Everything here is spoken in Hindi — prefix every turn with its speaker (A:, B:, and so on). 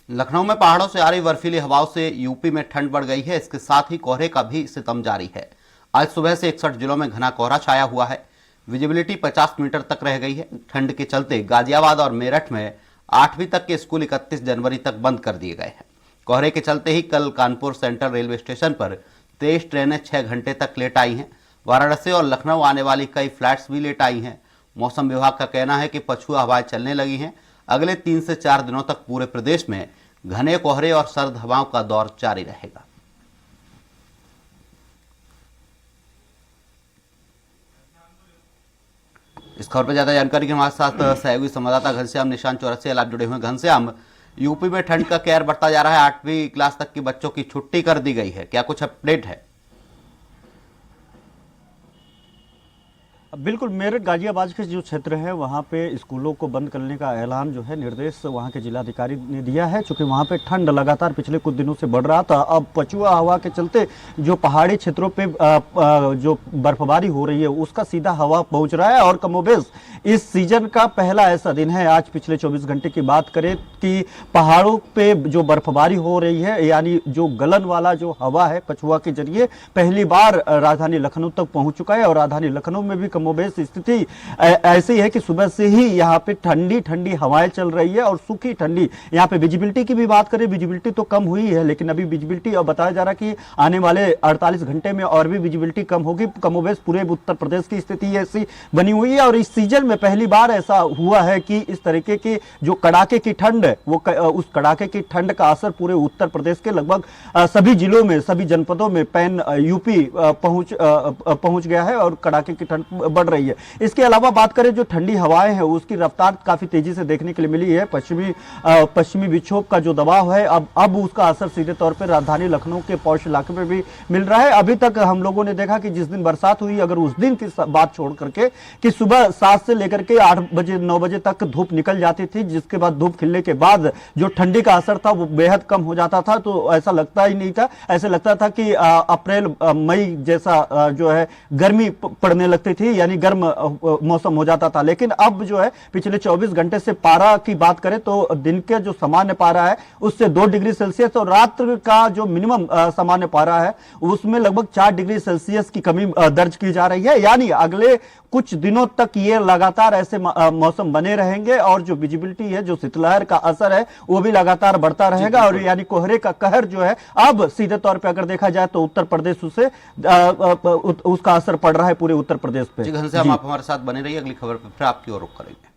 A: लखनऊ में पहाड़ों से आ रही बर्फीली हवाओं से यूपी में ठंड बढ़ गई है। इसके साथ ही कोहरे का भी सितम जारी है। आज सुबह से 61 जिलों में घना कोहरा छाया हुआ है। विजिबिलिटी 50 मीटर तक रह गई है। ठंड के चलते गाजियाबाद और मेरठ में 8वीं तक के स्कूल 31 जनवरी तक बंद कर दिए गए हैं। कोहरे के चलते ही कल कानपुर सेंट्रल रेलवे स्टेशन पर 23 ट्रेनें 6 घंटे तक लेट आई हैं। वाराणसी और लखनऊ आने वाली कई फ्लाइट्स भी लेट आई हैं। मौसम विभाग का कहना है कि पछुआ हवाएं चलने लगी हैं। अगले 3 से 4 दिनों तक पूरे प्रदेश में घने कोहरे और सर्द हवाओं का दौर जारी रहेगा। इस खबर पर ज्यादा जानकारी के हमारे साथ सहयोगी संवाददाता घनश्याम निशान चौरसिया लाइव जुड़े हुए हैं। घनश्याम, यूपी में ठंड का कहर बढ़ता जा रहा है। 8वीं क्लास तक के बच्चों की छुट्टी कर दी गई है, क्या कुछ अपडेट है?
B: बिल्कुल, मेरठ गाजियाबाद के जो क्षेत्र है वहाँ पे स्कूलों को बंद करने का ऐलान जो है निर्देश वहाँ के जिलाधिकारी ने दिया है। चूँकि वहाँ पे ठंड लगातार पिछले कुछ दिनों से बढ़ रहा था। अब पछुआ हवा के चलते जो पहाड़ी क्षेत्रों पे जो बर्फबारी हो रही है उसका सीधा हवा पहुँच रहा है और कमोबेश इस सीजन का पहला ऐसा दिन है। आज पिछले 24 घंटे की बात करें कि पहाड़ों पे जो बर्फबारी हो रही है, यानी जो गलन वाला जो हवा है पछुआ के जरिए पहली बार राजधानी लखनऊ तक पहुँच चुका है। और राजधानी लखनऊ में भी कमोबेश स्थिति ऐसी है कि सुबह से ही यहाँ पे ठंडी ठंडी हवाएं चल रही है और सूखी ठंडी। यहाँ पे विजिबिलिटी की भी बात करें, विजिबिलिटी तो कम हुई है, लेकिन अभी विजिबिलिटी और बताया जा रहा है कि आने वाले 48 घंटे में और भी विजिबिलिटी कम होगी। कमोबेश पूरे उत्तर प्रदेश की स्थिति ऐसी बनी हुई है और इस सीजन में पहली बार ऐसा हुआ है कि इस तरीके की जो कड़ाके की ठंड है वो उस कड़ाके की ठंड का असर पूरे उत्तर प्रदेश के लगभग सभी जिलों में, सभी जनपदों में पैन यूपी पहुंच गया है और कड़ाके की ठंड बढ़ रही है। इसके अलावा बात करें जो ठंडी हवाएं हैं उसकी रफ्तार काफी तेजी से देखने के लिए मिली है। पश्चिमी विक्षोभ का जो दबाव है अब उसका असर सीधे तौर पर राजधानी लखनऊ के पौष इलाके में भी मिल रहा है। अभी तक हम लोगों ने देखा कि जिस दिन बरसात हुई, अगर उस दिन की बात छोड़ करके कि सुबह 7 से लेकर के 8 बजे 9 बजे तक धूप निकल जाती थी, जिसके बाद धूप खिलने के बाद जो ठंडी का असर था वो बेहद कम हो जाता था। तो ऐसा लगता ही नहीं था, ऐसे लगता था कि अप्रैल मई जैसा जो है गर्मी पड़ने लगती थी, यानी गर्म मौसम हो जाता था। लेकिन अब जो है पिछले 24 घंटे से पारा की बात करें तो दिन के जो सामान्य पारा है उससे 2 डिग्री सेल्सियस और रात्र का जो मिनिमम सामान्य पारा है उसमें लगभग 4 डिग्री सेल्सियस की कमी दर्ज की जा रही है। यानी अगले कुछ दिनों तक ये लगातार ऐसे मौसम बने रहेंगे और जो विजिबिलिटी है, जो शीतलहर का असर है वो भी लगातार बढ़ता रहेगा। और यानी कोहरे का कहर जो है अब सीधे तौर पे अगर देखा जाए तो उत्तर प्रदेश से उसका असर पड़ रहा है पूरे उत्तर प्रदेश पे।
A: जी घनश्याम, आप हमारे साथ बने रहिए। अगली खबर पर फिर आपकी ओर रुख करेंगे।